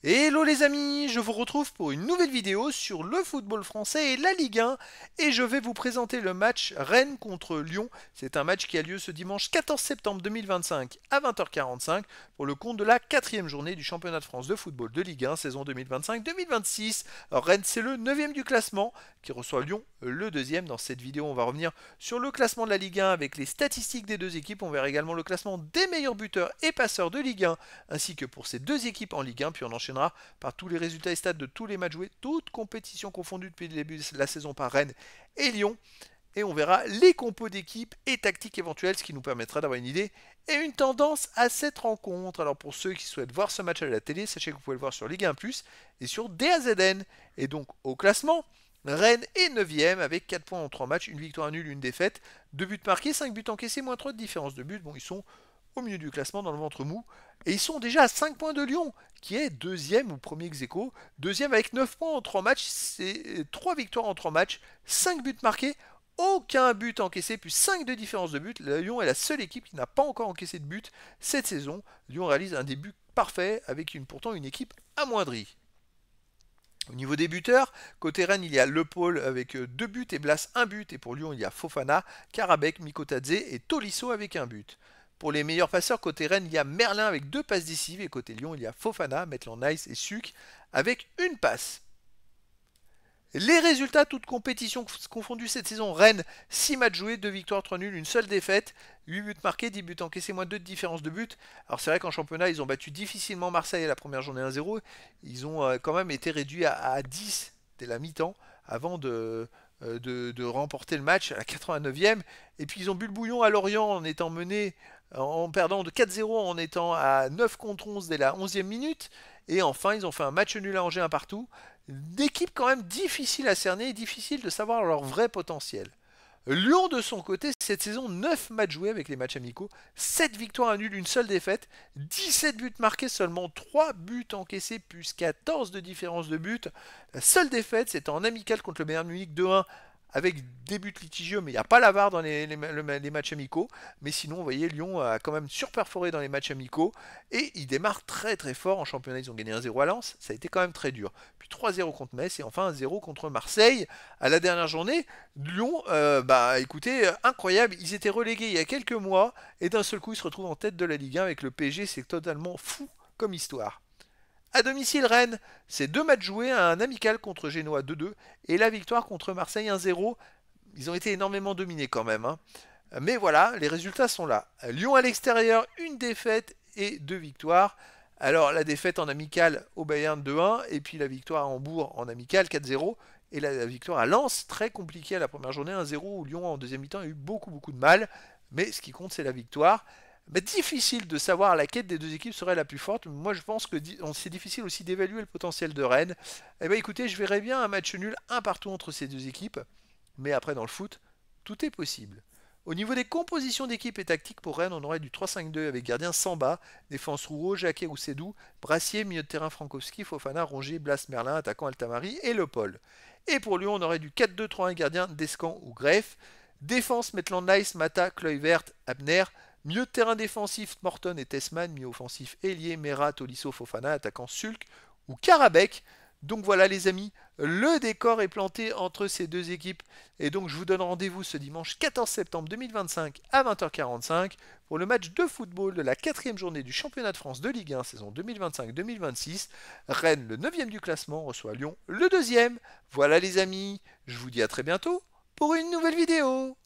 Hello les amis, je vous retrouve pour une nouvelle vidéo sur le football français et la Ligue 1 et je vais vous présenter le match Rennes contre Lyon. C'est un match qui a lieu ce dimanche 14 septembre 2025 à 20h45 pour le compte de la quatrième journée du championnat de France de football de Ligue 1 saison 2025-2026. Alors Rennes c'est le 9e du classement qui reçoit Lyon le 2e. Dans cette vidéo on va revenir sur le classement de la Ligue 1 avec les statistiques des deux équipes. On verra également le classement des meilleurs buteurs et passeurs de Ligue 1 ainsi que pour ces deux équipes en Ligue 1 puis on enchaînera par tous les résultats et stats de tous les matchs joués, toutes compétitions confondues depuis le début de la saison par Rennes et Lyon. Et on verra les compos d'équipe et tactiques éventuelles, ce qui nous permettra d'avoir une idée et une tendance à cette rencontre. Alors pour ceux qui souhaitent voir ce match à la télé, sachez que vous pouvez le voir sur Ligue 1 Plus et sur DAZN. Et donc au classement, Rennes est 9e avec 4 points en 3 matchs, une victoire nulle, une défaite, 2 buts marqués, 5 buts encaissés, moins 3 de différence de but. Bon, ils sont au milieu du classement dans le ventre mou. Et ils sont déjà à 5 points de Lyon, qui est deuxième ou premier ex-aequo. Deuxième avec 9 points en 3 matchs, c'est 3 victoires en 3 matchs, 5 buts marqués, aucun but encaissé, plus 5 de différence de but. Lyon est la seule équipe qui n'a pas encore encaissé de but cette saison. Lyon réalise un début parfait avec pourtant une équipe amoindrie. Au niveau des buteurs, côté Rennes, il y a Le Paul avec 2 buts et Blas 1 but. Et pour Lyon, il y a Fofana, Karabek, Mikotadze et Tolisso avec 1 but. Pour les meilleurs passeurs, côté Rennes, il y a Merlin avec 2 passes décisives. Et côté Lyon, il y a Fofana, Maitland-Nice et Suk avec une passe. Les résultats, toutes compétitions confondues cette saison, Rennes, 6 matchs joués, 2 victoires, 3 nuls, une seule défaite, 8 buts marqués, 10 buts encaissés, moins 2 de différence de but. Alors c'est vrai qu'en championnat, ils ont battu difficilement Marseille à la première journée 1-0. Ils ont quand même été réduits à 10 dès la mi-temps avant de remporter le match à la 89e. Et puis ils ont bu le bouillon à Lorient en étant menés, en perdant de 4-0 en étant à 9 contre 11 dès la 11e minute. Et enfin, ils ont fait un match nul à Angers un partout. D'équipes quand même difficiles à cerner et difficile de savoir leur vrai potentiel. Lyon de son côté, cette saison, 9 matchs joués avec les matchs amicaux, 7 victoires à nul, une seule défaite, 17 buts marqués, seulement 3 buts encaissés, plus 14 de différence de but. La seule défaite, c'était en amical contre le Bayern Munich 2-1 avec des buts litigieux, mais il n'y a pas la VAR dans les matchs amicaux. Mais sinon, vous voyez, Lyon a quand même surperforé dans les matchs amicaux et il démarre très très fort en championnat. Ils ont gagné 1-0 à Lens, ça a été quand même très dur. Puis 3-0 contre Metz et enfin 1-0 contre Marseille à la dernière journée. Lyon, écoutez, incroyable, ils étaient relégués il y a quelques mois et d'un seul coup ils se retrouvent en tête de la Ligue 1 avec le PSG, c'est totalement fou comme histoire. À domicile, Rennes, c'est 2 matchs joués, un amical contre Genoa 2-2 et la victoire contre Marseille 1-0. Ils ont été énormément dominés quand même, hein. Mais voilà, les résultats sont là. Lyon à l'extérieur, une défaite et 2 victoires. Alors la défaite en amical au Bayern 2-1 et puis la victoire à Hambourg en amical 4-0. Et la victoire à Lens, très compliquée à la première journée 1-0 où Lyon en deuxième mi-temps a eu beaucoup de mal. Mais ce qui compte c'est la victoire. Mais difficile de savoir laquelle des deux équipes serait la plus forte. Moi, je pense que c'est difficile aussi d'évaluer le potentiel de Rennes. Eh bien, écoutez, je verrais bien un match nul, un partout entre ces deux équipes. Mais après, dans le foot, tout est possible. Au niveau des compositions d'équipe et tactiques pour Rennes, on aurait du 3-5-2 avec gardien Samba, défense Rouault, Jacquet ou Sédou, Brassier, milieu de terrain Frankowski, Fofana, Rongier, Blas, Merlin, attaquant Altamari et Le Paul. Et pour Lyon, on aurait du 4-2-3-1 gardien Descamps ou Greff, défense Maitland-Nice, Mata, Kluivert, Abner, milieu de terrain défensif Morton et Tessman, milieu offensif Elie, Mera, Tolisso, Fofana, attaquant Sulk ou Karabek. Donc voilà les amis, le décor est planté entre ces deux équipes et donc je vous donne rendez-vous ce dimanche 14 septembre 2025 à 20h45 pour le match de football de la quatrième journée du championnat de France de Ligue 1 saison 2025-2026. Rennes, le 9e du classement, reçoit Lyon, le 2e. Voilà les amis, je vous dis à très bientôt pour une nouvelle vidéo.